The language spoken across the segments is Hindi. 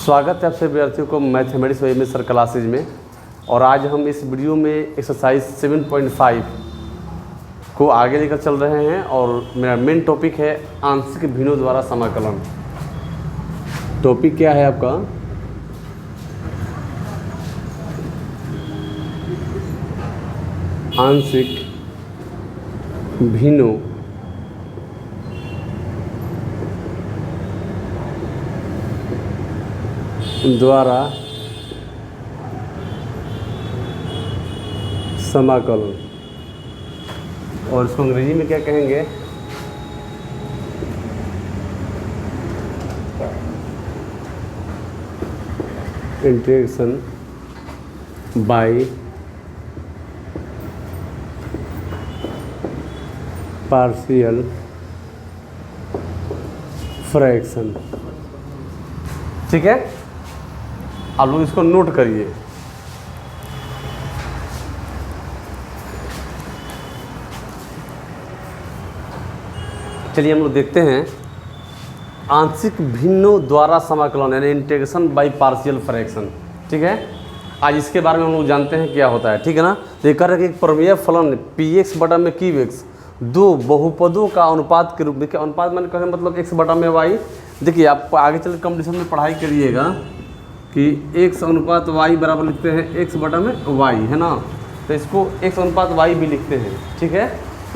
स्वागत है आप सभी विद्यार्थियों को मैथमेटिक्स व सर क्लासेज में। और आज हम इस वीडियो में एक्सरसाइज 7.5 को आगे लेकर चल रहे हैं और मेरा मेन टॉपिक है आंशिक भिन्नों द्वारा समाकलन। टॉपिक क्या है आपका? आंशिक भिन्नों द्वारा समाकलन, और इसको अंग्रेजी में क्या कहेंगे? Integration by partial fraction. ठीक है, आप लोग इसको नोट करिए। चलिए हम लोग देखते हैं आंशिक भिन्नों द्वारा समाकलन यानी इंटीग्रेशन बाय पार्शियल फ्रैक्शन। ठीक है, आज इसके बारे में हम लोग जानते हैं क्या होता है। ठीक है ना। तो ये कह रहे हैं कि एक प्रमेय फलन px बटा में qx दो बहुपदों का अनुपात के रूप में, क्या अनुपात मैंने कहा मतलब x बटा में y। देखिए आप आगे चल कंपटीशन में पढ़ाई करिएगा कि x अनुपात y बराबर लिखते हैं x बटा में y, है ना। तो इसको x अनुपात y भी लिखते हैं। ठीक है,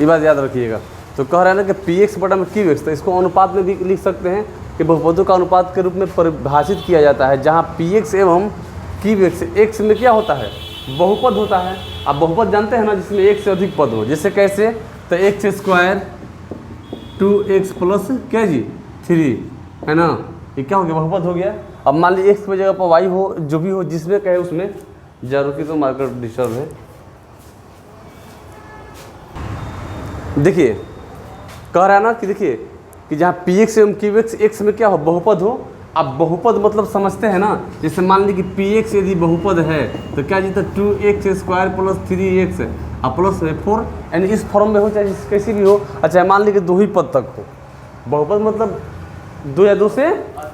ये बात याद रखिएगा। तो कह रहे हैं ना कि px बटा में qx, तो इसको अनुपात में भी लिख सकते हैं कि बहुपदों का अनुपात के रूप में परिभाषित किया जाता है, जहाँ px एवं qx x में क्या होता है? बहुपद होता है। आप बहुपद जानते हैं ना, जिसमें एक से अधिक पद हो। जैसे कैसे? तो x स्क्वायर 2x प्लस क्या जी 3, है ना। ये क्या हो गया? बहुपद हो गया। अब मान लीजिए x की जगह पर y हो, जो भी हो जिसमें कहे उसमें जरूर की तो मार्कर डिस्टर्ब है। देखिए कह रहा है ना कि देखिए कि जहाँ px एवं qx x में क्या हो? बहुपद हो। अब बहुपद मतलब समझते हैं ना, जैसे मान लीजिए कि px यदि बहुपद है तो क्या जी? तो 2x स्क्वायर प्लस 3x और प्लस 4, यानी इस फॉर्म में हो चाहे कैसी भी हो। अच्छा मान लीजिए कि दो ही पद तक हो। बहुपद मतलब दो या दो से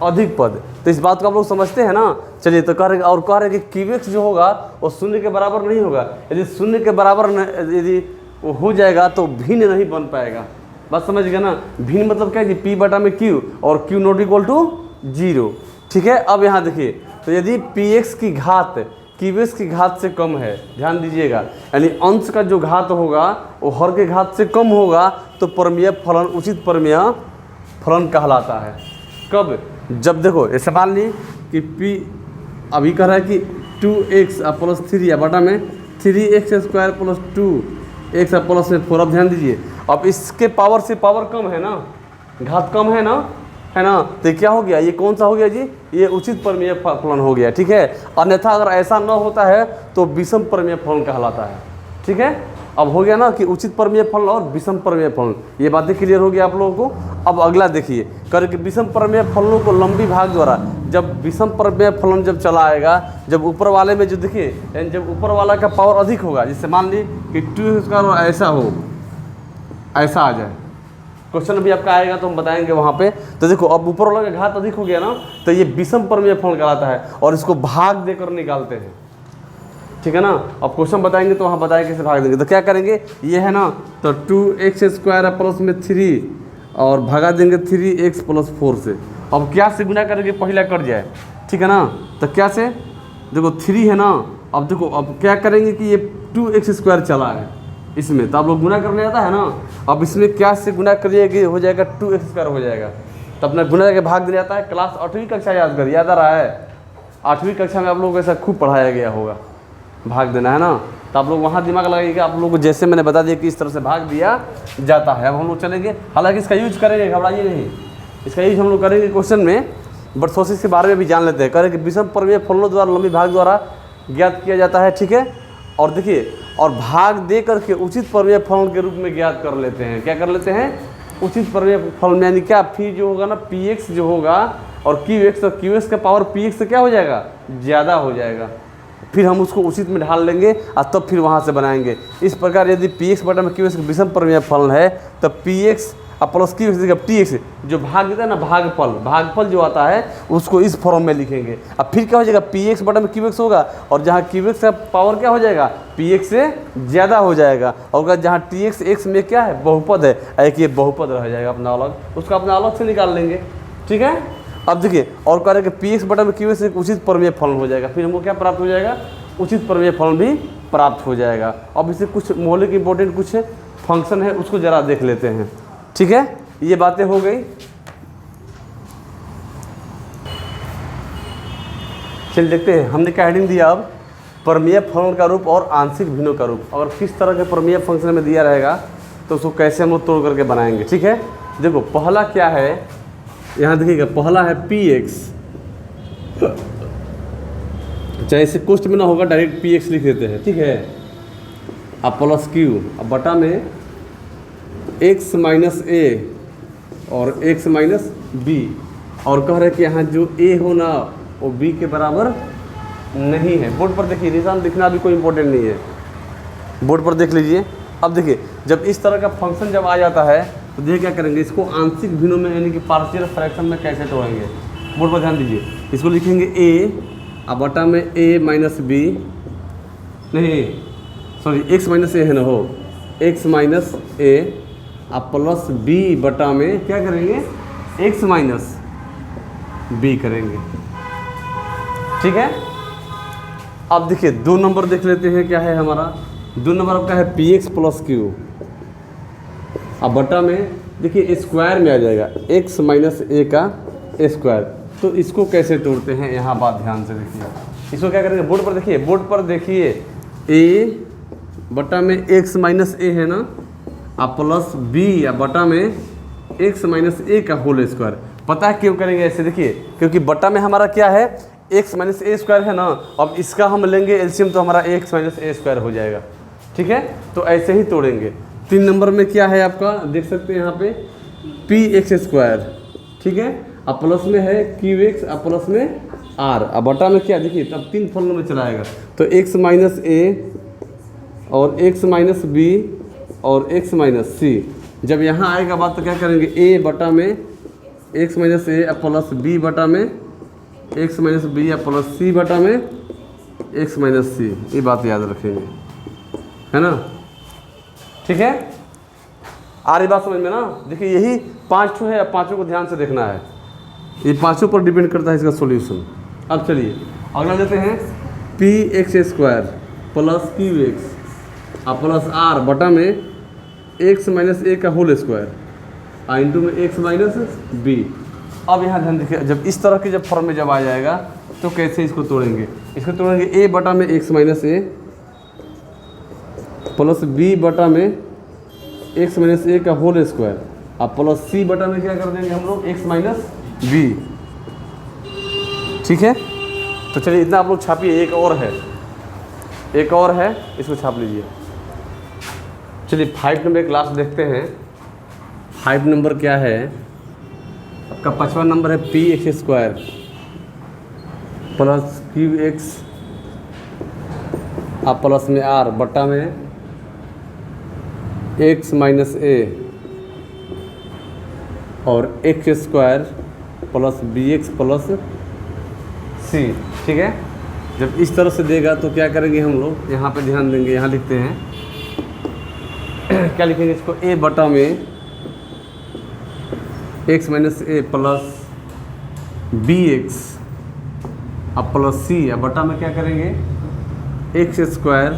अधिक पद। तो इस बात को आप लोग समझते हैं ना। चलिए तो कह रहे और कह रहे कि qx जो होगा वो शून्य के बराबर नहीं होगा। यदि शून्य के बराबर यदि वो हो जाएगा तो भिन्न नहीं बन पाएगा। बात समझ गए ना। भिन्न मतलब क्या है? p बटा में q और q नॉट इक्वल टू 0। ठीक है, अब यहाँ देखिए तो यदि px की घात qx की घात से कम है, ध्यान दीजिएगा, यानी अंश का जो घात होगा वो हर के घात से कम होगा, तो प्रमेय फलन उचित प्रमेय फलन कहलाता है। कब? जब देखो ऐसे मान ली कि p अभी कह रहा है कि 2x प्लस 3 बटा में 3x square plus 2x plus 4। अब ध्यान दीजिए, अब इसके पावर से पावर कम है ना, घात कम है ना, है ना। तो क्या हो गया? ये कौन सा हो गया जी? ये उचित प्रमेय फलन हो गया। ठीक है, अन्यथा अगर ऐसा न होता है तो विषम प्रमेय फलन कहलाता है। ठीक है, अब हो गया ना कि उचित प्रमेय फलन और विषम प्रमेय फलन, ये बातें क्लियर हो गई आप लोगों को। अब अगला देखिए कर कि विषम प्रमेय फलनों को लंबी भाग द्वारा, जब विषम प्रमेय फलन जब चला आएगा, जब ऊपर वाले में जो देखिए जब ऊपर वाला का पावर अधिक होगा, जैसे मान ली कि 2 स्क्वायर ऐसा हो, ऐसा आ जाए, क्वेश्चन भी आपका आएगा तो हम बताएंगे वहाँ पे। तो देखो अब ऊपर वाला का घात अधिक हो गया ना, तो ये विषम प्रमेय फलन कहलाता है और इसको भाग देकर निकालते हैं। ठीक है ना। अब क्वेश्चन बताएंगे तो वहाँ बताएंगे कैसे भाग देंगे। तो क्या करेंगे? ये है ना, तो 2x स्क्वायर प्लस में 3 और भगा देंगे 3x प्लस 4 से। अब क्या से गुना करेंगे? पहला कट जाए। ठीक है ना। तो क्या से? देखो 3 है ना, अब देखो अब क्या करेंगे कि ये 2x स्क्वायर चला है इसमें, तो आप लोग गुना करने आता है ना। अब इसमें क्या से गुना करिएगा? हो जाएगा 2x स्क्वायर हो जाएगा। तो अपना गुना के भाग दिया जाता है। क्लास 8वीं कक्षा याद कर, याद आ रहा है? 8वीं कक्षा में आप लोगों को ऐसा खूब पढ़ाया गया होगा, भाग देना, है ना। तो आप लोग वहाँ दिमाग लगाइएगा। आप लोगों को जैसे मैंने बता दिया कि इस तरह से भाग दिया जाता है। अब हम लोग चलेंगे, हालांकि इसका यूज करेंगे, घबराइए नहीं, इसका यूज हम लोग करेंगे क्वेश्चन में। बट सोर्सेस के बारे में भी जान लेते हैं। करें कि विषम प्रमेय फलनों द्वारा लंबी भाग द्वारा ज्ञात किया जाता है। ठीक है, और देखिए और भाग दे करके उचित प्रमेय फलन के रूप में ज्ञात कर लेते हैं। क्या कर लेते हैं? उचित प्रमेय फलन, यानी क्या? फिर जो होगा ना px जो होगा और qx, तो qx का पावर px से क्या हो जाएगा? ज़्यादा हो जाएगा। फिर हम उसको उचित में ढाल लेंगे और तब फिर वहाँ से बनाएंगे। इस प्रकार यदि px बटा में qx विषम प्रमेय फलन है तो px अब plus Q x T x जो भाग देता है ना, भागफल जो आता है उसको इस फॉर्म में लिखेंगे। अब फिर क्या हो जाएगा, पी एक्स बटा में क्यू एक्स होगा, और जहाँ क्यू एक्स का पावर क्या हो जाएगा, पी एक्स से ज़्यादा हो जाएगा, और जहाँ टी एक्स एक्स में क्या है, बहुपद है, एक ये बहुपद रह जाएगा अपना अलग, उसका अपना अलग से निकाल लेंगे। ठीक है, अब देखिए और कह रहे हैं कि पी एक्स बटा में क्यू एक्स उचित प्रमेय फलन हो जाएगा, फिर हमको क्या प्राप्त हो जाएगा, उचित प्रमेय फलन भी प्राप्त हो जाएगा। अब इससे कुछ मौलिक इंपॉर्टेंट कुछ फंक्शन है उसको ज़रा देख लेते हैं। ठीक है, ये बातें हो गई। चलिए देखते हैं, हमने क्या हेडिंग दिया, अब प्रमेय फलन का रूप और आंशिक भिन्नों का रूप। अगर किस तरह के प्रमेय फंक्शन में दिया रहेगा तो उसको कैसे हम लोग तोड़ करके बनाएंगे। ठीक है, देखो पहला क्या है, यहाँ देखिएगा, पहला है पी एक्स, चाहे इसे कोष्ट में ना होगा, डायरेक्ट पी एक्स लिख देते हैं। ठीक है, अब प्लस क्यू, अब बटा में एक्स माइनस ए और एक्स माइनस बी, और कह रहे हैं कि यहाँ जो ए हो ना वो बी के बराबर नहीं है। बोर्ड पर देखिए, निशान दिखना भी कोई इंपॉर्टेंट नहीं है, बोर्ड पर देख लीजिए। अब देखिए जब इस तरह का फंक्शन जब आ जाता है तो देखिए क्या करेंगे, इसको आंशिक भिन्नों में यानी कि पार्शियल फ्रैक्शन में कैसे तोड़ेंगे। बोर्ड पर ध्यान दीजिए, इसको लिखेंगे ए, अब बटा में ए माइनस बी, नहीं सॉरी एक्स माइनस ए है ना, हो एक्स माइनस ए, अब प्लस बी बटा में क्या करेंगे, एक्स माइनस बी करेंगे। ठीक है, अब देखिए 2 नंबर देख लेते हैं, क्या है हमारा 2 नंबर आपका है पी एक्स प्लस क्यू, अब बटा में देखिए स्क्वायर में आ जाएगा एक्स माइनस ए का स्क्वायर। तो इसको कैसे तोड़ते हैं, यहाँ बात ध्यान से देखिए, इसको क्या करेंगे, बोर्ड पर देखिए, बोर्ड पर देखिए ए बटा में एक्स माइनस ए है ना, अब प्लस बी या बटा में एक्स माइनस ए का होल स्क्वायर। पता है क्यों करेंगे ऐसे, देखिए क्योंकि बटा में हमारा क्या है, एक्स माइनस ए स्क्वायर है ना, अब इसका हम लेंगे एलसीएम तो हमारा एक्स माइनस ए स्क्वायर हो जाएगा। ठीक है, तो ऐसे ही तोड़ेंगे। 3 नंबर में क्या है आपका, देख सकते हैं यहाँ पे पी एक्स स्क्वायर। ठीक है, अब प्लस में है क्यू एक्स, अब प्लस में आर, अब बटा में क्या, देखिए तब 3 फलनों में चलाएगा, तो एक्स माइनस ए और एक्स माइनस बी और एक्स माइनस सी। जब यहाँ आएगा बात तो क्या करेंगे, ए बटा में x minus a plus B बटा में एक्स माइनस बी या प्लस सी बटा में एक्स माइनस सी, ये बात याद रखेंगे, है ना। ठीक है, आ रही बात समझ में ना। देखिए यही 5 ठो है, 5 को ध्यान से देखना है, ये 5 पर डिपेंड करता है इसका सॉल्यूशन। अब चलिए अगला लेते हैं, P X square plus Q x और प्लस आर बटा में एक्स माइनस ए का होल स्क्वायर इंटू में एक्स माइनस बी। अब यहाँ ध्यान देखिए, जब इस तरह के जब फॉर्म में जब आ जाएगा तो कैसे इसको तोड़ेंगे, इसको तोड़ेंगे ए बटा में x minus a plus B बटा में एक्स माइनस ए का होल स्क्वायर, अब प्लस सी बटा में क्या कर देंगे हम लोग, एक्स माइनस बी। ठीक है, तो चलिए इतना आप लोग छापिए, एक और है, इसको छाप लीजिए। चलिए 5 नंबर क्लास देखते हैं। 5 नंबर क्या है आपका, 5वां नंबर है P X square plus Q X अब प्लस में आर बटा में एक्स माइनस ए और X square plus B X plus C. ठीक है, जब इस तरह से देगा तो क्या करेंगे हम लोग, यहाँ पे ध्यान देंगे, यहाँ लिखते हैं क्या लिखेंगे इसको, ए बटा में x minus a plus B x अब प्लस सी, अब बटा में क्या करेंगे x square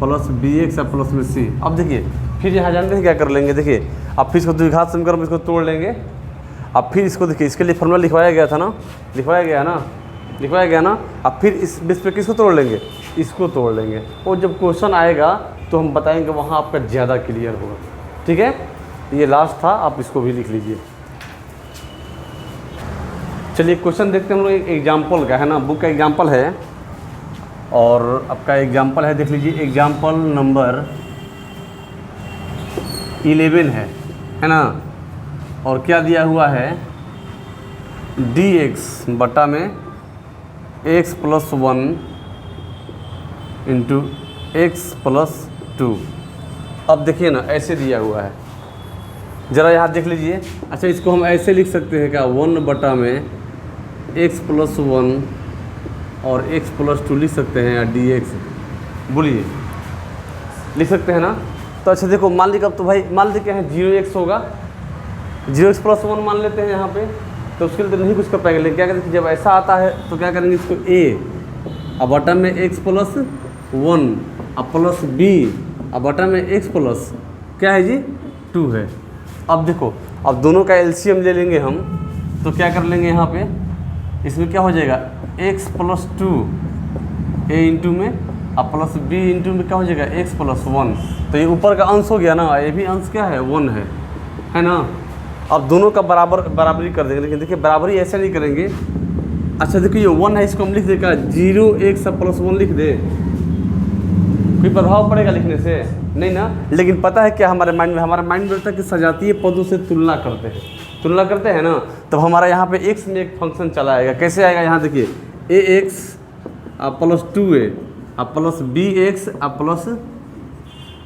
plus B x अब प्लस में सी। अब देखिए फिर यहाँ जानते हैं क्या कर लेंगे, देखिए अब फिर इसको द्विघात समीकरण में इसको तोड़ लेंगे। अब फिर इसको देखिए, इसके लिए फॉर्मूला लिखवाया गया था ना, लिखवाया गया ना। अब फिर इस बेस पे किसको तोड़ लेंगे, इसको तोड़ लेंगे, और जब क्वेश्चन आएगा तो हम बताएंगे, वहाँ आपका ज़्यादा क्लियर होगा। ठीक है, ये लास्ट था, आप इसको भी लिख लीजिए। चलिए क्वेश्चन देखते हैं हम लोग, एक एग्जाम्पल का है ना, बुक का एग्जाम्पल है, और आपका एग्जाम्पल है, देख लीजिए एग्जाम्पल नंबर 11 है ना। और क्या दिया हुआ है, dx बटा में x plus 1 into x plus 2। अब देखिए ना, ऐसे दिया हुआ है, ज़रा यहाँ देख लीजिए। अच्छा, इसको हम ऐसे लिख सकते हैं क्या, 1/में x+1 और x+2 लिख सकते हैं, या dx, बोलिए लिख सकते हैं ना। तो अच्छा देखो, मान लीजिए अब तो भाई मान लीजिए क्या है, 0x होगा, 0x+1 मान लेते हैं यहाँ पे। तो उसके लिए तो नहीं कुछ कर पाएंगे, लेकिन क्या करेंगे कि जब ऐसा आता है तो क्या करेंगे, इसको a अब बटा में x+1 अब प्लस b अब बटा में x प्लस क्या है जी 2 है। अब देखो, अब दोनों का एलसीएम ले लेंगे हम, तो क्या कर लेंगे यहाँ पे, इसमें क्या हो जाएगा x+2 a इंटू में अब प्लस b इंटू में क्या हो जाएगा x+1। तो ये ऊपर का अंश हो गया ना, ये भी अंश क्या है 1 है ना। अब दोनों का बराबरी कर देंगे, लेकिन देखिए बराबरी ऐसे नहीं करेंगे। अच्छा देखिए ये 1 है, इसको हम लिख देगा 0x+1 लिख दे, कोई प्रभाव पड़ेगा लिखने से नहीं ना। लेकिन पता है क्या हमारे माइंड में रहता है कि सजातीय पदों से तुलना करते हैं ना। तब हमारा यहाँ पे x में एक फंक्शन चला आएगा, कैसे आएगा, यहाँ देखिए ax अब प्लस 2a अब प्लस bx अब प्लस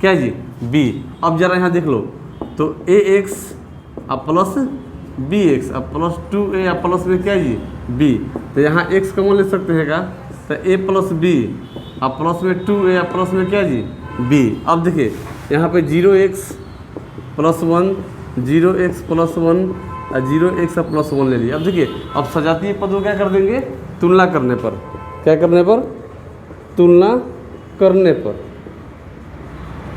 क्या जी b। अब जरा यहाँ देख लो, तो ax अब प्लस bx अब प्लस 2a अब प्लस में क्या जी b। तो यहाँ x कॉमन ले सकते हैं क्या, तो a प्लस b अब प्लस में 2a अब प्लस में क्या जी b। अब देखिए यहाँ पे 0x+1 0x+1 और 0x+1 ले लिया। अब देखिए अब सजातीय पद को क्या कर देंगे, तुलना करने पर, क्या करने पर, तुलना करने पर।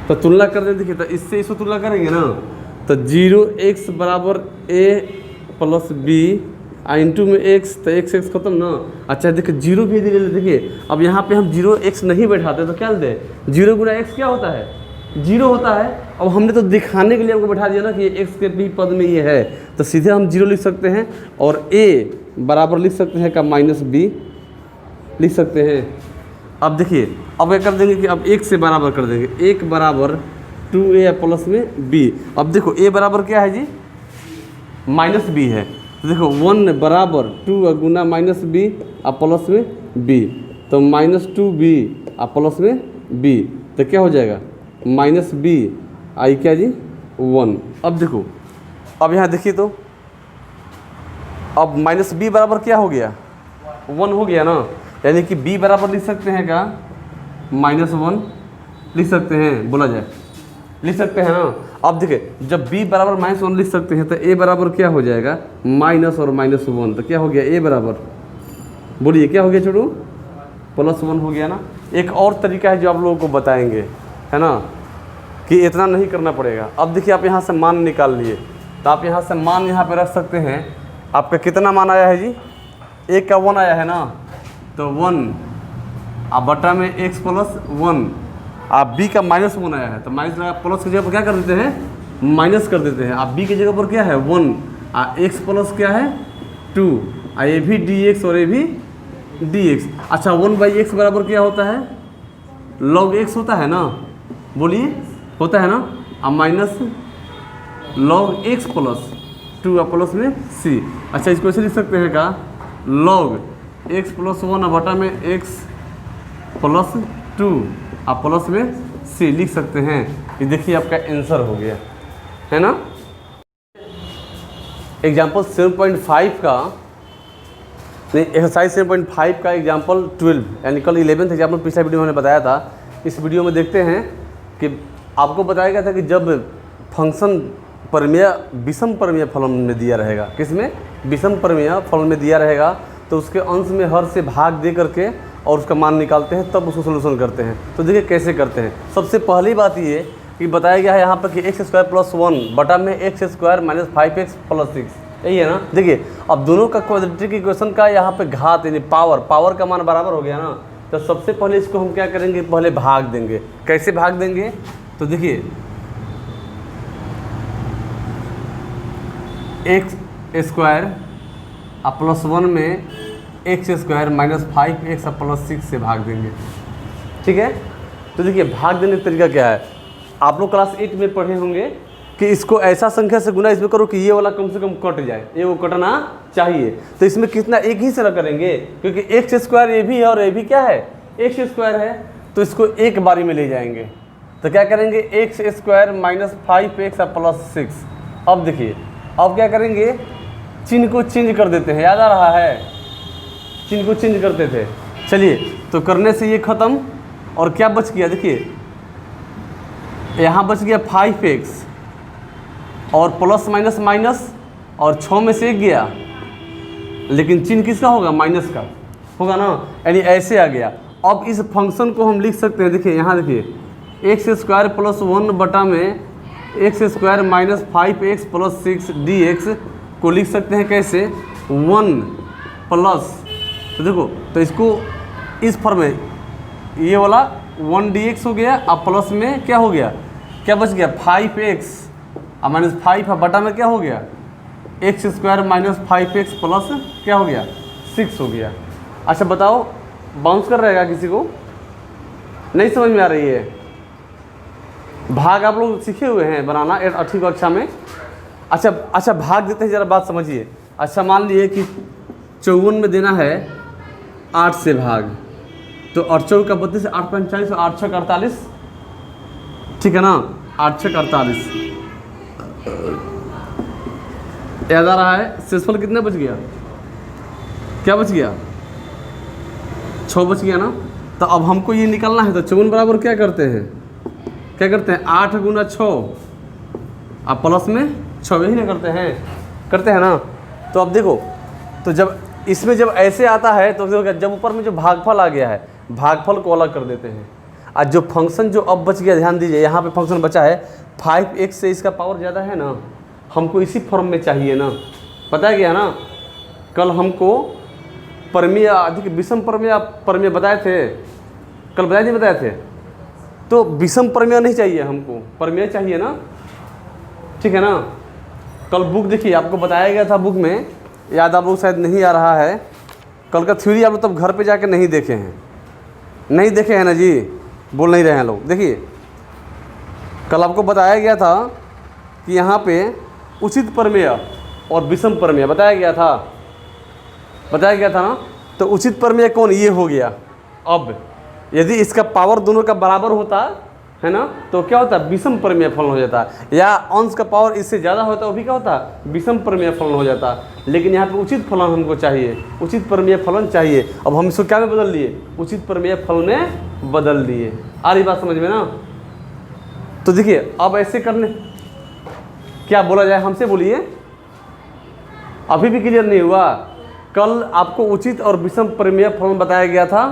तो तुलना कर दें, देखिए तो इससे इसको तुलना करेंगे ना, तो 0x बराबर a प्लस b इंटू में x, तो x खत्म ना। अच्छा देखिए 0 भी ले, देखिए अब यहाँ पे हम 0x नहीं बैठाते तो क्या लेते, 0 गुना x क्या होता है 0 होता है। अब हमने तो दिखाने के लिए हमको बैठा दिया ना कि ये x के भी पद में ये है, तो सीधे हम 0 लिख सकते हैं और a बराबर लिख सकते हैं का -b लिख सकते हैं। अब देखिए अब क्या कर देंगे कि अब 1 से बराबर कर देंगे, 1 बराबर 2a प्लस में b। अब देखो a बराबर क्या है जी -b है, तो देखो 1 बराबर 2 गुना -b अब प्लस में b, तो -2b अब प्लस में b, तो क्या हो जाएगा -b आई क्या जी 1। अब देखो, अब यहाँ देखिए तो अब -b बराबर क्या हो गया 1 हो गया ना, यानी कि b बराबर लिख सकते हैं क्या -1 लिख सकते हैं, बोला जाए लिख सकते हैं ना। अब देखिए जब b बराबर -1 लिख सकते हैं तो a बराबर क्या हो जाएगा माइनस और -1, तो क्या हो गया a बराबर, बोलिए क्या हो गया छोटू +1 हो गया ना। एक और तरीका है जो आप लोगों को बताएंगे, है ना, कि इतना नहीं करना पड़ेगा। अब देखिए आप यहाँ से मान निकाल लिए, तो आप यहाँ से मान यहाँ पे रख सकते हैं। आपका कितना मान आया है जी, a का 1 आया है ना, तो 1 अब बटा में x+1 आप b का -1 आया है, तो माइनस लगा, प्लस की जगह पर क्या कर देते हैं माइनस कर देते हैं। आप b की जगह पर क्या है 1 x प्लस क्या है 2 ये भी dx और ये भी dx। अच्छा 1/x बराबर क्या होता है log x होता है ना, बोलिए होता है ना, अब minus log x plus 2 plus में c। अच्छा इसको ऐसे लिख सकते हैं का log x+1 बटा में x प्लस 2 आप प्लस में c लिख सकते हैं। ये देखिए आपका आंसर हो गया, है ना। एग्जाम्पल 7.5 का नहीं, एक्सरसाइज 7.5 का एग्जाम्पल 12 यानी कल 11th एग्जाम्पल पिछला वीडियो में मैंने बताया था। इस वीडियो में देखते हैं कि आपको बताया गया था कि जब फंक्शन परमेय विषम परमेय फलन में दिया रहेगा, किसमें विषम परमेय फलन में दिया रहेगा, तो उसके अंश में हर से भाग दे करके और उसका मान निकालते हैं, तब उसको सोल्यूशन करते हैं। तो देखिए कैसे करते हैं। सबसे पहली बात ये कि बताया गया है यहाँ पर कि x² + 1 बटा में x² - 5x + 6, यही है ना। देखिए अब दोनों का क्वाड्रेटिक इक्वेशन का यहाँ पे घात यानी पावर का मान बराबर हो गया ना, तो सबसे पहले इसको हम क्या करेंगे, पहले भाग देंगे। कैसे भाग देंगे, तो देखिए x² + 1 में x² - 5x + 6 से भाग देंगे, ठीक है। तो देखिए भाग देने का तरीका क्या है, आप लोग क्लास 8 में पढ़े होंगे कि इसको ऐसा संख्या से गुना इसमें करो कि ये वाला कम से कम कट जाए, ये वो कटना चाहिए। तो इसमें कितना एक ही से करेंगे, क्योंकि x² ये भी है और ये भी क्या है x² है, तो इसको एक बारी में ले जाएंगे। तो क्या करेंगे x² - 5x + 6, अब देखिए, अब क्या करेंगे, चिन्ह को चेंज कर देते हैं, याद आ रहा है, चिन्ह को चेंज करते थे। चलिए, तो करने से ये ख़त्म, और क्या बच गया, देखिए यहाँ बच गया 5x और प्लस माइनस माइनस, और 6 में से 1 गया, लेकिन चिन्ह किसका होगा, माइनस का होगा ना, यानी ऐसे आ गया। अब इस फंक्शन को हम लिख सकते हैं, देखिए यहाँ देखिए, एक्स स्क्वायर प्लस 1 बटा में x square minus 5x plus 6 dx को लिख सकते हैं कैसे, 1 प्लस, तो देखो, तो इसको इस फॉर्म में, ये वाला 1 dx हो गया, अब प्लस में क्या हो गया, क्या बच गया 5x और माइनस 5 बटा में क्या हो गया, x square minus 5x plus क्या हो गया 6 हो गया। अच्छा बताओ, बाउंस कर रहेगा, किसी को नहीं समझ में आ रही है? भाग आप लोग सीखे हुए हैं बनाना 8वीं कक्षा में। अच्छा भाग देते हैं, ज़रा बात समझिए। अच्छा मान लिए कि 54 में देना है 8 से भाग, तो 8 चौक का 32, 8 5 40 और 8 6 48, ठीक है ना, 8 6 48 याद आ रहा है। शेषफल कितना बच गया, क्या बच गया, 6 बच गया ना। तो अब हमको ये निकालना है, तो 54 बराबर क्या करते हैं, 8 गुना 6 अब प्लस में 6, यही ना करते हैं ना। तो अब देखो, तो जब इसमें जब ऐसे आता है तो जब ऊपर में जो भागफल आ गया है, भागफल को अलग कर देते हैं। आज जो फंक्शन जो अब बच गया, ध्यान दीजिए, यहाँ पे फंक्शन बचा है 5x से, इसका पावर ज़्यादा है ना, हमको इसी फॉर्म में चाहिए ना, पता है क्या ना। कल हमको परमीय अधिक विषम परमीय बताए थे, कल बताए नहीं बताए थे, तो विषम परमीय नहीं चाहिए हमको, परमीय चाहिए ना, ठीक है ना। कल बुक देखिए, आपको बताया गया था बुक में, याद आप लोग शायद नहीं आ रहा है, कल का थ्योरी आप लोग तब घर पे जाके नहीं देखे हैं ना जी, बोल नहीं रहे हैं लोग। देखिए कल आपको बताया गया था कि यहाँ पे उचित प्रमेय और विषम प्रमेय बताया गया था ना। तो उचित प्रमेय कौन, ये हो गया। अब यदि इसका पावर दोनों का बराबर होता है ना, तो क्या होता, विषम प्रमेय फलन हो जाता, या अंश का पावर इससे ज़्यादा होता, वो भी क्या होता, विषम प्रमेय फलन हो जाता। लेकिन यहाँ पे उचित फलन हमको चाहिए, उचित प्रमेय फलन चाहिए। अब हम इसको क्या में बदल लिए, उचित प्रमेय फलन में बदल दिए। आ रही बात समझ में ना। तो देखिए, अब ऐसे करने क्या बोला जाए, हमसे बोलिए, अभी भी क्लियर नहीं हुआ। कल आपको उचित और विषम प्रमेय फलन बताया गया था।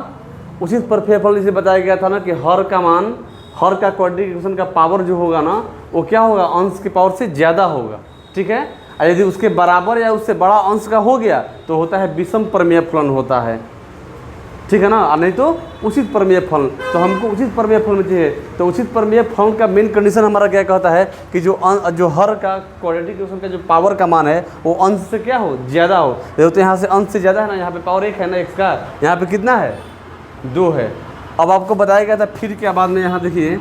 उचित प्रमेय फलन इसे बताया गया था ना कि हर का मान, हर का क्वाड्रेटिक इक्वेशन का पावर जो होगा ना, वो क्या होगा, अंश के पावर से ज़्यादा होगा, ठीक है। और यदि उसके बराबर या उससे बड़ा अंश का हो गया तो होता है विषम प्रमेय फलन होता है, ठीक है ना, और नहीं तो उचित प्रमेय फलन। तो हमको उचित प्रमेय फलन चाहिए। तो उचित प्रमेय फलन का मेन कंडीशन हमारा क्या कहता है कि जो हर का क्वाड्रेटिक इक्वेशन का जो पावर का मान है वो अंश से क्या हो, ज़्यादा हो। तो यहाँ से अंश से ज़्यादा है ना, यहाँ पे पावर 1 है ना x का, यहाँ पे कितना है, 2 है। अब आपको बताया गया था फिर क्या, बाद में यहाँ देखिए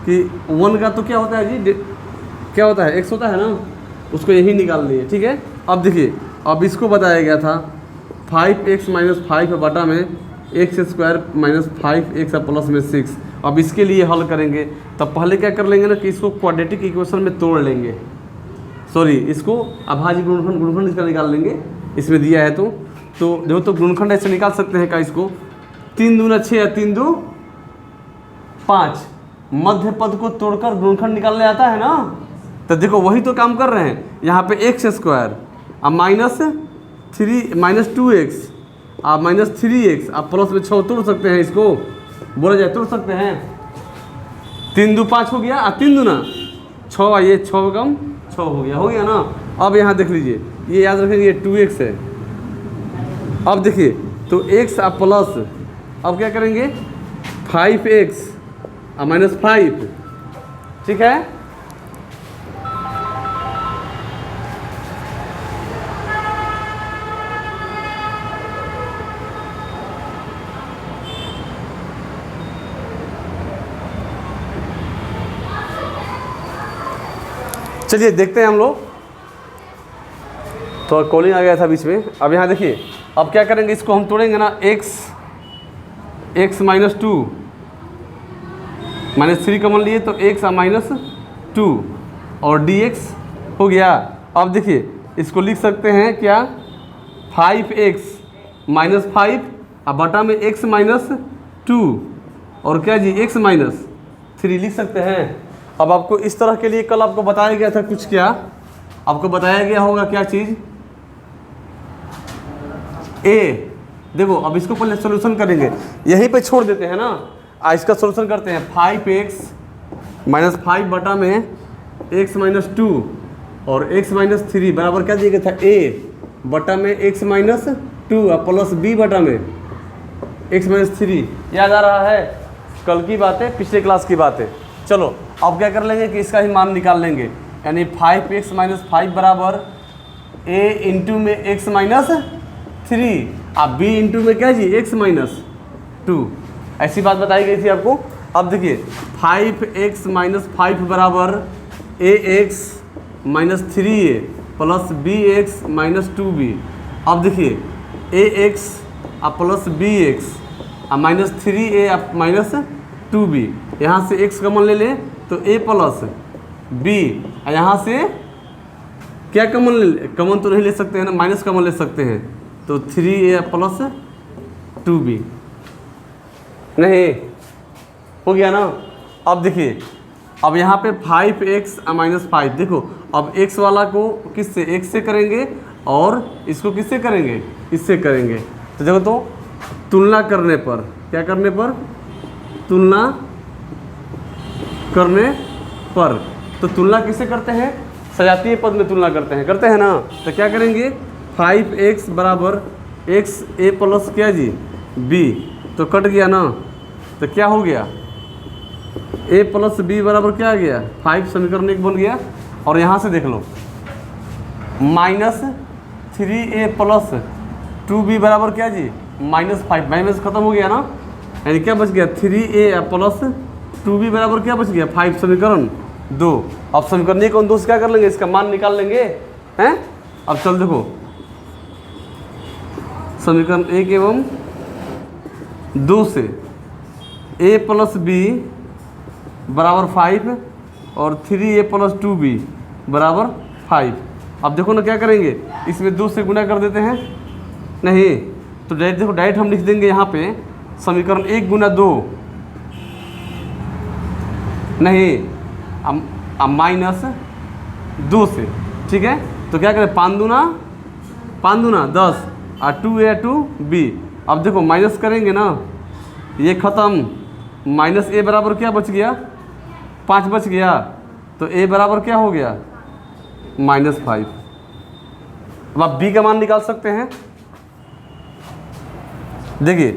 कि 1 का तो क्या होता है जी, क्या होता है, x होता है ना, उसको यही निकाल लिए, ठीक है। अब देखिए, अब इसको बताया गया था 5x माइनस 5 बटा में x square minus 5x plus में 6। अब इसके लिए हल करेंगे, तब पहले क्या कर लेंगे ना कि इसको क्वाड्रेटिक इक्वेशन में तोड़ लेंगे, सॉरी इसको अभाज्य गुणनखंड इसका निकाल लेंगे, इसमें दिया है तो देखो, तो गुणनखंड ऐसे निकाल सकते हैं का, इसको 3 दूना 6 या 3 दू 5, मध्य पद को तोड़कर गुणनखंड निकालने आता है ना। तो देखो वही तो काम कर रहे हैं, यहाँ पे एक्स स्क्वायर अब माइनस 2x आप माइनस 3x आप प्लस में 6 तोड़ सकते हैं, इसको बोला जाए तोड़ सकते हैं। 3 दू 5 हो गया, 3 दूना 6, ये 6 कम 6 हो गया ना। अब यहाँ देख लीजिए, ये याद रखेंगे, ये 2x है। अब देखिए, तो x आप प्लस, अब क्या करेंगे 5x और माइनस 5, ठीक है। चलिए देखते हैं हम लोग, तो कॉलिंग आ गया था बीच में। अब यहाँ देखिए, अब क्या करेंगे, इसको हम तोड़ेंगे ना, x माइनस 2 माइनस 3 कॉमन लिए तो x माइनस 2 और dx हो गया। अब देखिए इसको लिख सकते हैं क्या, 5x माइनस 5 अब बटा में x माइनस 2 और क्या जी x माइनस 3 लिख सकते हैं। अब आपको इस तरह के लिए कल आपको बताया गया था कुछ, क्या आपको बताया गया होगा क्या चीज़, ए। देखो अब इसको पहले सोल्यूशन करेंगे, यहीं पे छोड़ देते हैं ना। इसका सोल्यूशन करते हैं, 5x माइनस 5 बटा में x माइनस 2 और x माइनस 3 बराबर क्या दिया गया था, a बटा में x माइनस 2 प्लस b बटा में x माइनस 3। याद आ रहा है, कल की बात है, पिछले क्लास की बात है। चलो अब क्या कर लेंगे कि इसका ही मान निकाल लेंगे, यानी 5x माइनस 5 बराबर a इंटू में x माइनस 3 अब b इंटू में क्या जी x माइनस 2। ऐसी बात बताई गई थी आपको। अब देखिए 5x माइनस 5 बराबर ax minus 3a plus bx minus 2b। अब देखिए ax plus bx minus 3a minus 2b, यहाँ से x कॉमन ले लें तो a प्लस b, यहाँ से क्या कॉमन ले, कॉमन तो नहीं ले सकते हैं ना, माइनस कॉमन ले सकते हैं तो 3a प्लस 2b, नहीं हो गया ना। अब देखिए अब यहाँ पे 5x माइनस 5, देखो अब x वाला को किससे, x से करेंगे और इसको किससे करेंगे, इससे करेंगे। तो देखो तो तुलना करने पर, क्या करने पर, तुलना करने पर, तो तुलना किससे करते हैं, सजातीय पद में तुलना करते हैं ना। तो क्या करेंगे, 5x बराबर x a प्लस क्या जी b, तो कट गया ना, तो क्या हो गया, a प्लस b बराबर क्या आ गया, 5 समीकरण एक बन गया। और यहाँ से देख लो माइनस 3a प्लस 2b बराबर क्या जी माइनस 5, माइनस खत्म हो गया ना, यानी क्या बच गया, 3a प्लस 2b बराबर क्या बच गया 5, समीकरण 2। अब समीकरण 1 और 2 से क्या कर लेंगे, इसका मान निकाल लेंगे हैं। अब चल देखो समीकरण 1 एवं 2 से a प्लस b बराबर 5 और 3a प्लस 2b बराबर 5। अब देखो ना क्या करेंगे, इसमें 2 से गुना कर देते हैं, नहीं तो डायरेक्ट देखो, डायरेक्ट हम लिख देंगे यहाँ पे समीकरण 1 गुना 2, नहीं अब माइनस 2 से, ठीक है। तो क्या करें, 5 दूना 10 और 2a 2b। अब देखो माइनस करेंगे ना, ये ख़त्म, माइनस a बराबर क्या बच गया, 5 बच गया, तो a बराबर क्या हो गया माइनस 5। अब आप b का मान निकाल सकते हैं। देखिए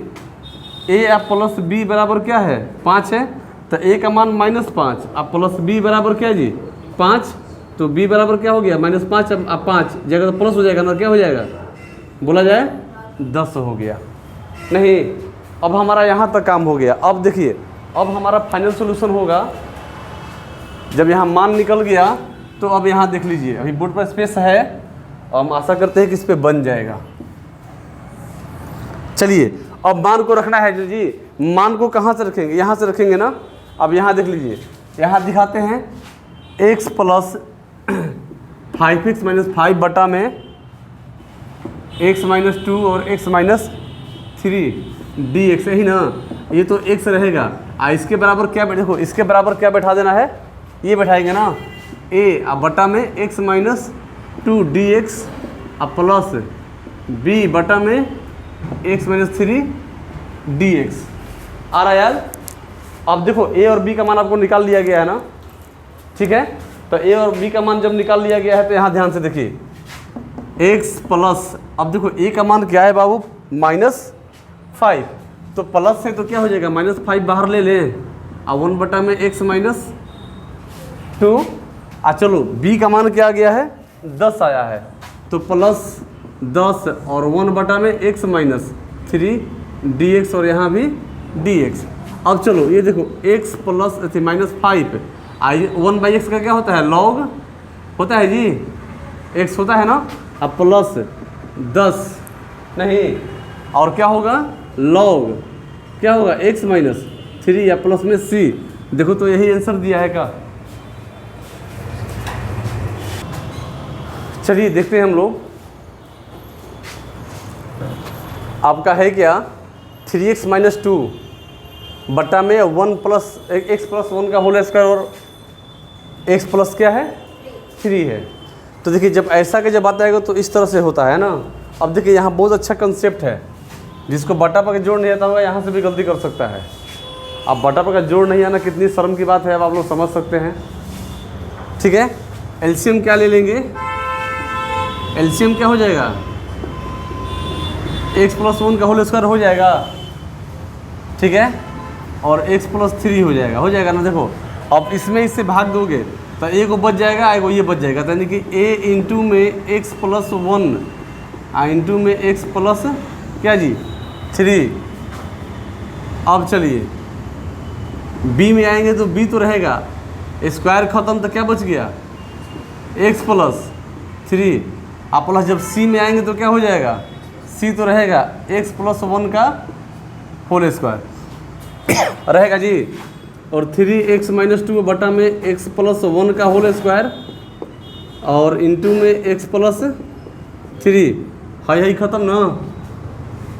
a प्लस b बराबर क्या है 5 है, तो a का मान माइनस 5 अब प्लस b बराबर क्या जी 5, तो b बराबर क्या हो गया माइनस 5, अब 5 जगह तो प्लस हो जाएगा ना, क्या हो जाएगा, बोला जाए 10 हो गया। नहीं अब हमारा यहाँ तक काम हो गया। अब देखिए अब हमारा फाइनल सॉल्यूशन होगा जब यहाँ मान निकल गया, तो अब यहाँ देख लीजिए अभी बोर्ड पर स्पेस है और हम आशा करते हैं कि इस पर बन जाएगा। चलिए अब मान को रखना है जी, मान को कहाँ से रखेंगे, यहाँ से रखेंगे ना। अब यहाँ देख लीजिए, यहाँ दिखाते हैं x प्लस 5x माइनस 5 बटा में x माइनस 2 और x माइनस 3 dx, यही ना, ये तो x रहेगा। इसके बराबर क्या, देखो इसके बराबर क्या बैठा देना है, ये बैठाएंगे ना a अब बटा में x माइनस 2 dx अब प्लस b बटा में x माइनस 3 dx। आ रहा है यार। अब देखो a और b का मान आपको निकाल लिया गया है ना, ठीक है। तो a और b का मान जब निकाल लिया गया है तो यहाँ ध्यान से देखिए x प्लस, अब देखो a का मान क्या है बाबू -5, तो प्लस है तो क्या हो जाएगा -5 बाहर ले लें, अब 1 बटा में x माइनस 2। चलो b का मान क्या आ गया है 10 आया है, तो प्लस 10 और 1 बटा में x माइनस 3 dx और यहाँ भी dx। अब चलो ये देखो x प्लस -5 1/x का क्या होता है लॉग होता है जी, x होता है ना, अब प्लस 10 नहीं और क्या होगा लॉग क्या होगा x माइनस 3 या प्लस में c। देखो तो यही आंसर दिया है का, चलिए देखते हैं हम लोग, आपका है क्या 3x माइनस 2 बट्टा में 1 प्लस एक्स प्लस 1 का होल स्क्वायर और x प्लस क्या है 3 है। तो देखिए जब ऐसा के जब आता है तो इस तरह से होता है ना। अब देखिए यहाँ बहुत अच्छा कंसेप्ट है, जिसको बटा पर जोड़ नहीं आता होगा यहाँ से भी गलती कर सकता है। अब बटा पर का जोड़ नहीं आना कितनी शर्म की बात है, अब आप लोग समझ सकते हैं। ठीक है, एलसीएम क्या ले लेंगे, एलसीएम क्या हो जाएगा x प्लस 1 का होल स्क्वायर हो जाएगा, ठीक है, और x प्लस 3 हो जाएगा ना। देखो अब इसमें इससे भाग दोगे तो एक को बच जाएगा, एक को ये बच जाएगा, तो यानी कि a इंटू में x प्लस 1 इंटू में x प्लस क्या जी 3। अब चलिए b में आएंगे तो b तो रहेगा, स्क्वायर ख़त्म तो क्या बच गया x प्लस 3। आप प्लस जब c में आएंगे तो क्या हो जाएगा, c तो रहेगा x प्लस 1 का होल स्क्वायर रहेगा जी, और 3x माइनस 2 बटा में x प्लस 1 का होल स्क्वायर और इंटू में x प्लस 3। हाई ख़त्म ना,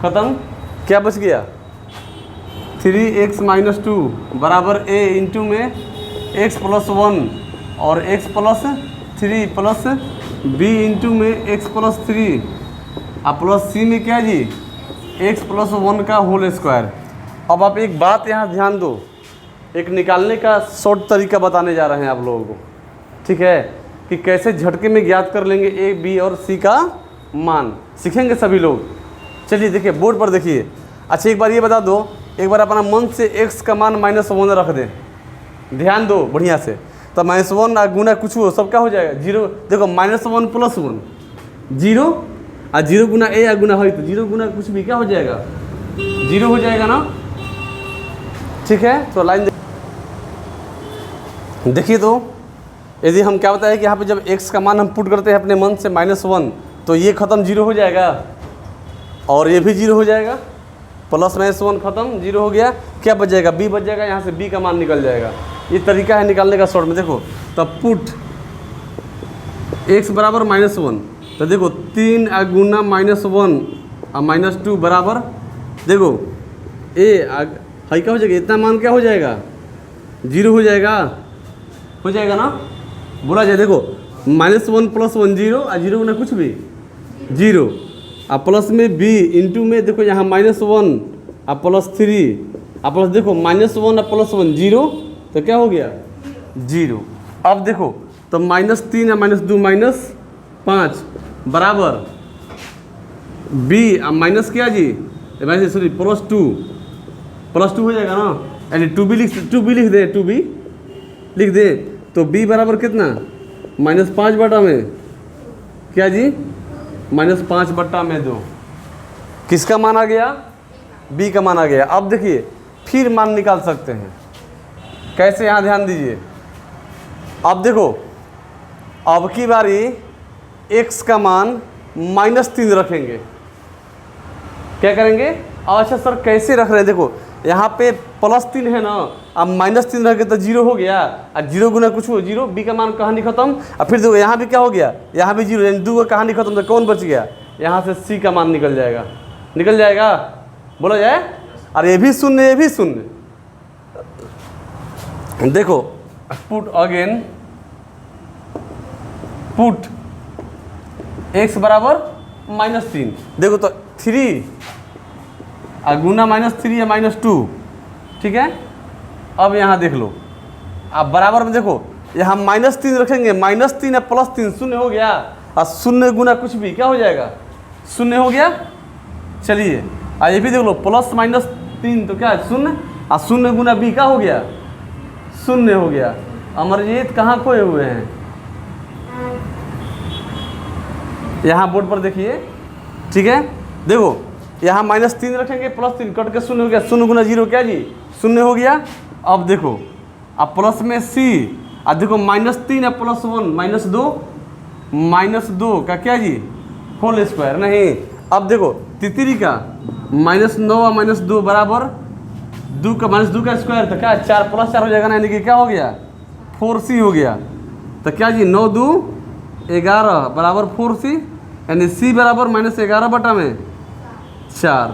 ख़त्म, क्या बच गया 3x माइनस 2 बराबर a इंटू में x प्लस 1 और x plus 3 plus b into में x प्लस 3 और प्लस c में क्या जी x प्लस 1 का होल स्क्वायर। अब आप एक बात यहाँ ध्यान दो, एक निकालने का शॉर्ट तरीका बताने जा रहे हैं आप लोगों को, ठीक है, कि कैसे झटके में ज्ञात कर लेंगे a b और c का मान, सीखेंगे सभी लोग। चलिए देखिए बोर्ड पर देखिए। अच्छा एक बार ये बता दो, एक बार अपना मन से x का मान -1 रख दें, ध्यान दो बढ़िया से, तो -1 गुना कुछ हो सब क्या हो जाएगा 0। देखो -1 प्लस 1 0 और 0 गुना a या गुना हो तो 0 गुना कुछ भी क्या हो जाएगा 0 हो जाएगा ना, ठीक है। तो लाइन देखिए, तो यदि हम क्या बताएं कि यहाँ पे जब x का मान हम पुट करते हैं अपने मन से -1 तो ये ख़त्म 0 हो जाएगा और ये भी 0 हो जाएगा, प्लस -1 ख़त्म 0 हो गया, क्या बच जाएगा b बच जाएगा, यहाँ से b का मान निकल जाएगा। ये तरीका है निकालने का शॉर्ट में। देखो तब पुट x बराबर -1, तो देखो 3 गुना -1 और -2 बराबर, देखो a हाई क्या हो जाएगा, इतना मान क्या हो जाएगा 0 हो जाएगा ना, बोला जाए। देखो -1 प्लस 1 0 और 0 गुना कुछ भी 0 और प्लस में b इंटू में देखो यहाँ -1 और प्लस 3 और प्लस देखो -1 और प्लस 1 0, तो क्या हो गया 0। अब देखो तो -3 और -2 -5 बराबर b और माइनस क्या जी वैसे सॉरी प्लस 2 हो जाएगा ना, यानी 2b लिख दे तो b बराबर कितना -5 बटा में क्या जी -5 बटा में 2। किसका मान आ गया, b का मान आ गया। अब देखिए फिर मान निकाल सकते हैं, कैसे, यहाँ ध्यान दीजिए। अब देखो अब की बारी x का मान -3 रखेंगे, क्या करेंगे। अच्छा सर कैसे रख रहे हैं, देखो यहाँ पे +3 है ना, अब -3 रह गए तो 0 हो गया, और 0 गुना कुछ हो 0, b का मान कहानी खत्म। और फिर देखो यहाँ भी क्या हो गया, यहाँ भी 0, यानी 2 का कहानी खत्म, तो कौन बच गया, यहाँ से c का मान निकल जाएगा, बोला जाए। और ये भी शून्य, देखो पुट अगेन पुट x बराबर -3, देखो तो 3 और गुना -3 या -2, ठीक है। अब यहाँ देख लो, अब बराबर में देखो यहाँ -3 रखेंगे, -3 या +3 0 हो गया, और 0 गुना कुछ भी क्या हो जाएगा 0 हो गया। चलिए और ये भी देख लो +-3 तो क्या है 0, और 0 गुना b क्या हो गया 0 हो गया। अमरजीत कहाँ खोए हुए हैं, यहाँ बोर्ड पर देखिए, ठीक है। देखो यहाँ -3 रखेंगे, +3 कट के 0 हो गया, 0 गुना 0 क्या जी 0 हो गया। अब देखो अब प्लस में c, और देखो -3 या +1 -2 का क्या जी होल स्क्वायर, नहीं। अब देखो तितरी का -9 और -2 बराबर 2 का -2 का स्क्वायर, तो क्या 4 + 4 हो जाएगा ना, यानी कि क्या हो गया 4c हो गया। तो क्या जी 9 2 11 बराबर 4c, यानी c बराबर -11 बटा में 4।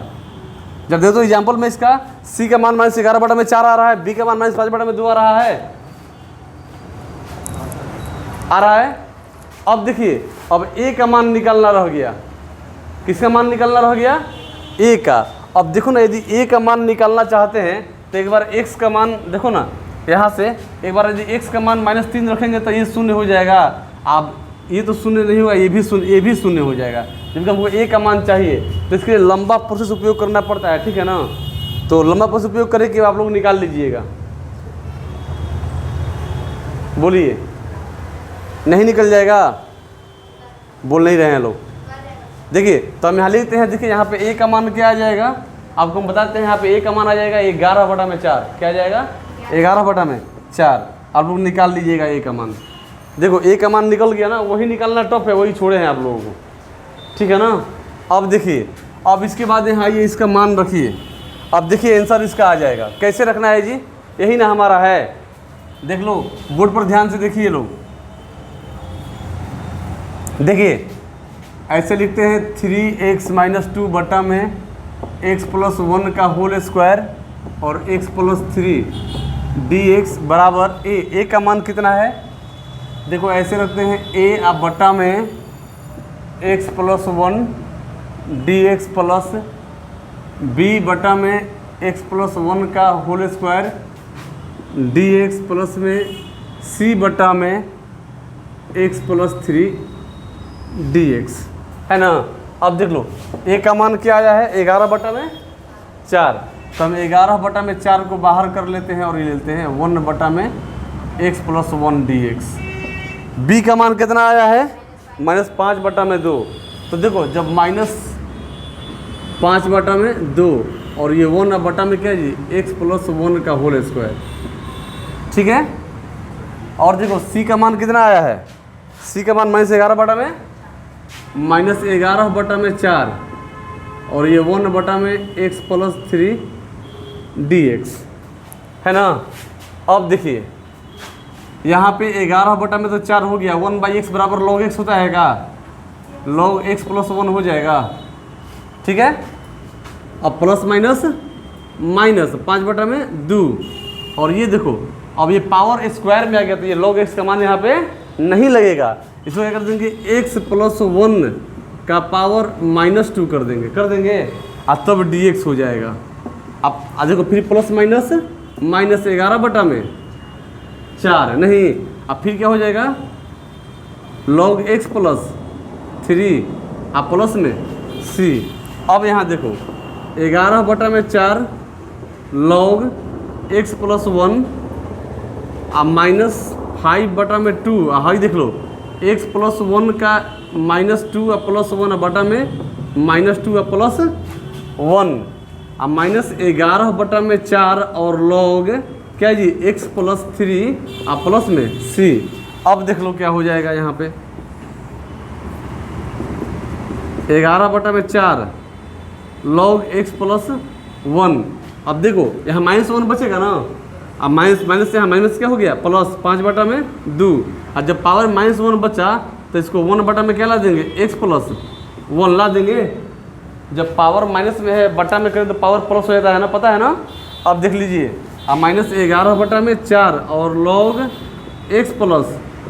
जब देखो तो एग्जाम्पल में इसका c का मान -11 बटा में 4 आ रहा है, b का मान -5 बटा में 2 आ रहा है, अब देखिए, अब a का मान निकालना रह गया। किसका मान निकालना रह गया? a का। अब देखो ना, यदि a का मान निकालना चाहते हैं तो एक बार x का मान देखो ना, यहाँ से एक बार यदि x का मान -3 रखेंगे तो ये शून्य हो जाएगा। अब ये तो शून्य नहीं होगा, ये भी शून्य हो जाएगा। जबकि हमको a का मान चाहिए तो इसके लिए लंबा प्रोसेस उपयोग करना पड़ता है, ठीक है ना। तो लंबा प्रोसेस उपयोग करके आप लोग निकाल लीजिएगा। बोलिए, नहीं निकल जाएगा? बोल नहीं रहे हैं लोग। देखिए तो हम यहाँ लिखते हैं, देखिए यहाँ पे a का मान क्या आ जाएगा, आपको हम बताते हैं। यहाँ पे a का मान आ जाएगा 11 बटा में 4। क्या आ जाएगा? 11 बटा में 4। आप लोग निकाल लीजिएगा a का मान। देखो a का मान निकल गया ना, वही निकालना टफ है, वही छोड़े हैं आप लोगों को, ठीक है ना। अब देखिए, अब इसके बाद यहाँ ये इसका मान रखिए। अब देखिए आंसर इसका आ जाएगा। कैसे रखना है जी? यही ना हमारा है, देख लो बोर्ड पर ध्यान से देखिए लोग। देखिए ऐसे लिखते हैं 3x - 2 बटा में x + 1 का होल स्क्वायर और x + 3 dx बराबर a का मान कितना है? देखो ऐसे रखते हैं a अब बटा में x + 1 dx प्लस b बटा में x + 1 का होल स्क्वायर dx प्लस में c बटा में x + 3 dx, है ना। अब देख लो a का मान क्या आया है? 11 बटा में 4। तो हम 11 बटा में 4 को बाहर कर लेते हैं और ये लेते हैं 1 बटा में x + 1 dx। b का मान कितना आया है? -5 बटा में 2। तो देखो जब -5 बटा में 2 और ये 1 बटा में क्या जी? x + 1 का होल स्क्वायर, ठीक है। और देखो c का मान कितना आया है? c का मान -11 बटा में -11 बटा में 4 और ये 1 बटा में x + 3 dx, है ना। अब देखिए यहाँ पे 11 बटा में तो 4 हो गया, 1/x बराबर log x होता है का? log x + 1 हो जाएगा, ठीक है। अब प्लस माइनस 5 बटा में 2 और ये देखो अब ये पावर स्क्वायर में आ गया, तो ये log x का मान यहाँ पे नहीं लगेगा। इसमें क्या कर देंगे? x + 1 का पावर -2 कर देंगे और तब dx हो जाएगा। अब देखो फिर प्लस माइनस 11 बटा में 4 नहीं, अब फिर क्या हो जाएगा? log x + 3 और प्लस में c। अब यहाँ देखो 11 बटा में 4 log x + 1 और -5 बटा में 2 हाई देख लो x + 1 का -2 और +1 बटा में -2 और +1 और -11 बटा में 4 और log क्या जी? x + 3 और प्लस में c। अब देख लो क्या हो जाएगा यहाँ पे? 11 बटा में 4 log x + 1। अब देखो यहाँ -1 बचेगा ना, अब माइनस से यहाँ माइनस क्या हो गया? प्लस 5 बटा में 2 और जब पावर -1 बचा तो इसको 1 बटा में क्या ला देंगे? x + 1 ला देंगे। जब पावर माइनस में है बटा में करें तो पावर प्लस हो जाता है ना, पता है ना। अब देख लीजिए अब -11 बटा में 4 और log x +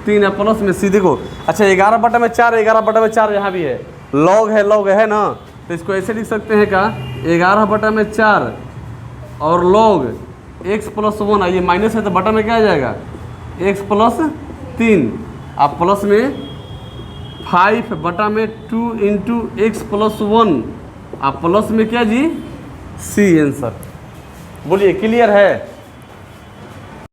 3 और प्लस में c। देखो अच्छा 11 बटा में 4 11 बटा में 4 यहाँ भी है, log है ना, तो इसको ऐसे लिख सकते हैं का 11 बटा में 4 और log x + 1 ये माइनस है तो बटा में क्या आ जाएगा? x + 3 आप प्लस में 5 बटा में 2 × x + 1 आप प्लस में क्या जी? c answer. बोलिए क्लियर है?